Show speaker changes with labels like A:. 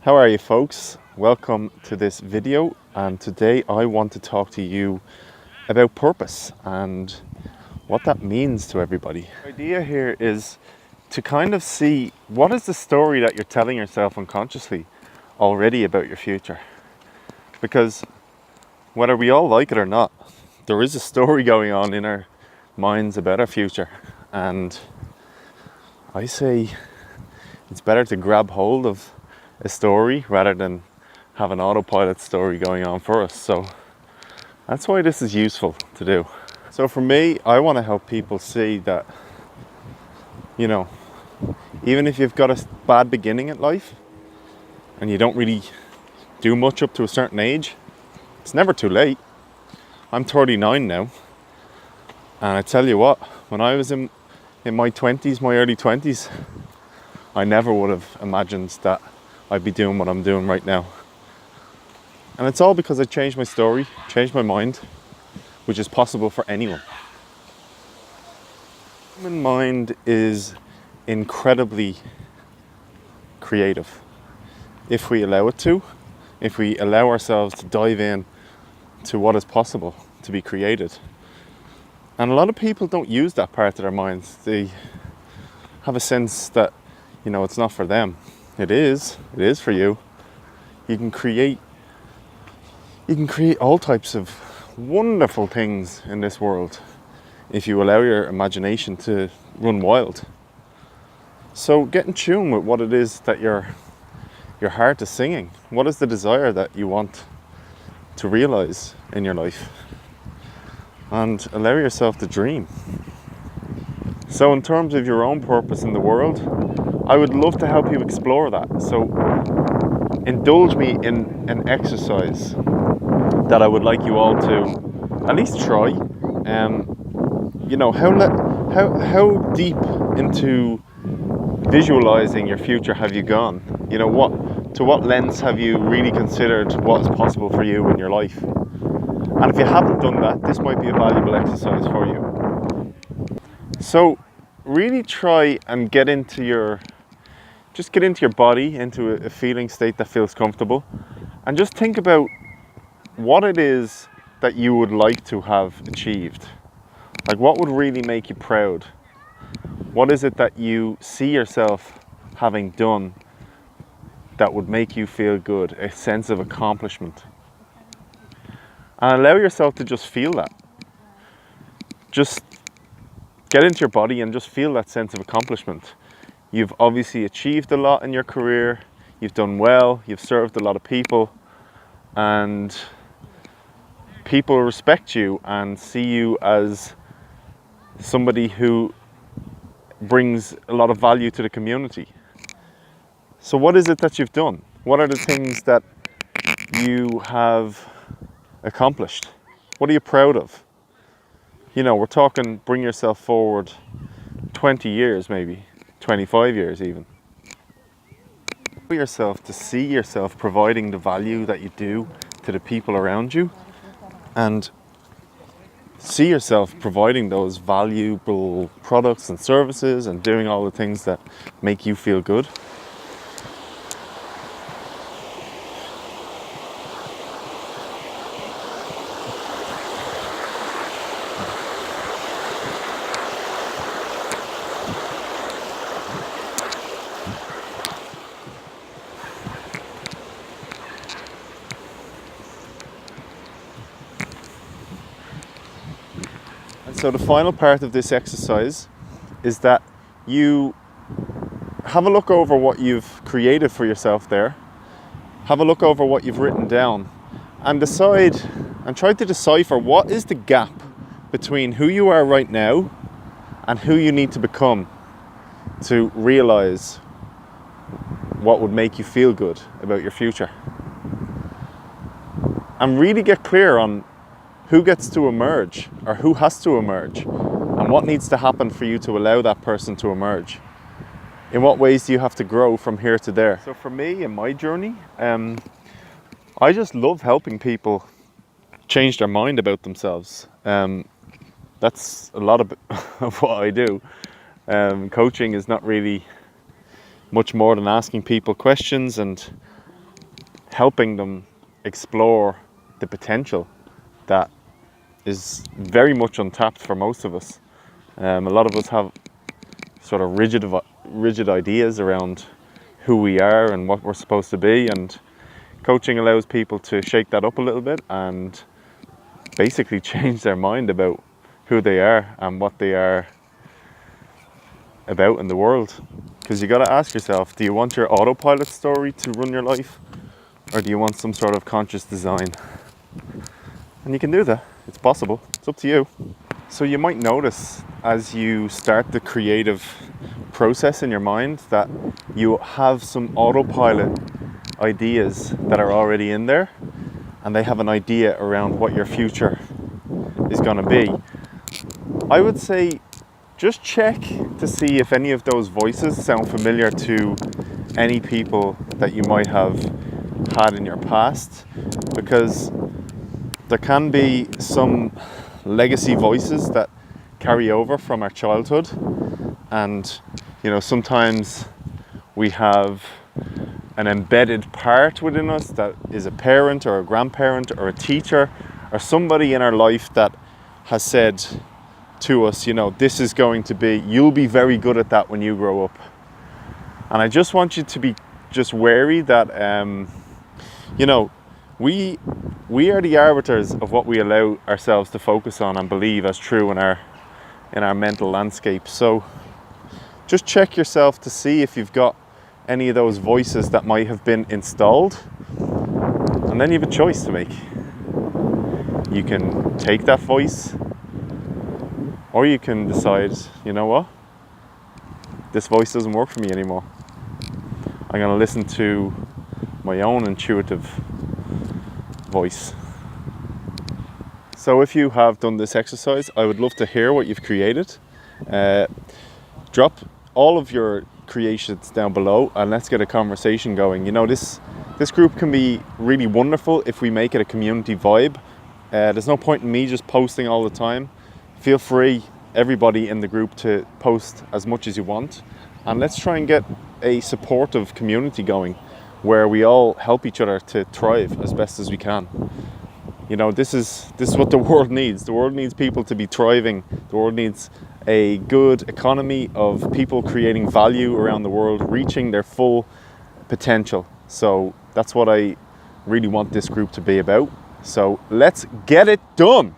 A: How are you folks? Welcome to this video, and today I want to talk to you about purpose and what that means to everybody. The idea here is to kind of see what is the story that you're telling yourself unconsciously already about your future. Because whether we all like it or not, there is a story going on in our minds about our future, and I say it's better to grab hold of a story rather than have an autopilot story going on for us. So that's why this is useful to do. So for me, I want to help people see that, even if you've got a bad beginning at life and you don't really do much up to a certain age, it's never too late. I'm 39 now, and I tell you what, when I was in my 20s, my early 20s, I never would have imagined that I'd be doing what I'm doing right now. And it's all because I changed my story, changed my mind, which is possible for anyone. The human mind is incredibly creative. If we allow it to, if we allow ourselves to dive in to what is possible to be created. And a lot of people don't use that part of their minds. They have a sense that, it's not for them. It is for you. You can create all types of wonderful things in this world if you allow your imagination to run wild. So get in tune with what it is that your heart is singing. What is the desire that you want to realize in your life? And allow yourself to dream. So in terms of your own purpose in the world, I would love to help you explore that. So indulge me in an exercise that I would like you all to at least try. How deep into visualizing your future have you gone? To what lens have you really considered what is possible for you in your life? And if you haven't done that, this might be a valuable exercise for you. So really try and get into your body, into a feeling state that feels comfortable, and just think about what it is that you would like to have achieved. Like, what would really make you proud? What is it that you see yourself having done that would make you feel good, a sense of accomplishment? And allow yourself to just feel that. Just get into your body and just feel that sense of accomplishment. You've obviously achieved a lot in your career, you've done well, you've served a lot of people, and people respect you and see you as somebody who brings a lot of value to the community. So what is it that you've done? What are the things that you have accomplished? What are you proud of? We're talking bring yourself forward 20 years maybe. 25 years even. For yourself to see yourself providing the value that you do to the people around you, and see yourself providing those valuable products and services and doing all the things that make you feel good. So the final part of this exercise is that you have a look over what you've created for yourself there. Have a look over what you've written down and decide and try to decipher what is the gap between who you are right now and who you need to become to realize what would make you feel good about your future. And really get clear on who gets to emerge or who has to emerge and what needs to happen for you to allow that person to emerge. In what ways do you have to grow from here to there? So for me, in my journey, I just love helping people change their mind about themselves. That's a lot of what I do. Coaching is not really much more than asking people questions and helping them explore the potential that is very much untapped for most of us. A lot of us have sort of rigid ideas around who we are and what we're supposed to be, and coaching allows people to shake that up a little bit and basically change their mind about who they are and what they are about in the world. Because you got to ask yourself, do you want your autopilot story to run your life, or do you want some sort of conscious design? And you can do that. It's possible. It's up to you. So you might notice as you start the creative process in your mind that you have some autopilot ideas that are already in there, and they have an idea around what your future is going to be. I would say just check to see if any of those voices sound familiar to any people that you might have had in your past, because there can be some legacy voices that carry over from our childhood, and sometimes we have an embedded part within us that is a parent or a grandparent or a teacher or somebody in our life that has said to us, this is going to be, you'll be very good at that when you grow up. And I just want you to be just wary that we are the arbiters of what we allow ourselves to focus on and believe as true in our mental landscape. So just check yourself to see if you've got any of those voices that might have been installed, and then you have a choice to make. You can take that voice, or you can decide, you know what, this voice doesn't work for me anymore. I'm going to listen to my own intuitive voice. So if you have done this exercise, I would love to hear what you've created. Drop all of your creations down below and let's get a conversation going. This group can be really wonderful if we make it a community vibe. There's no point in me just posting all the time. Feel free, everybody in the group, to post as much as you want, and let's try and get a supportive community going where we all help each other to thrive as best as we can. This is what the world needs. The world needs people to be thriving. The world needs a good economy of people creating value around the world, reaching their full potential. So that's what I really want this group to be about. So let's get it done.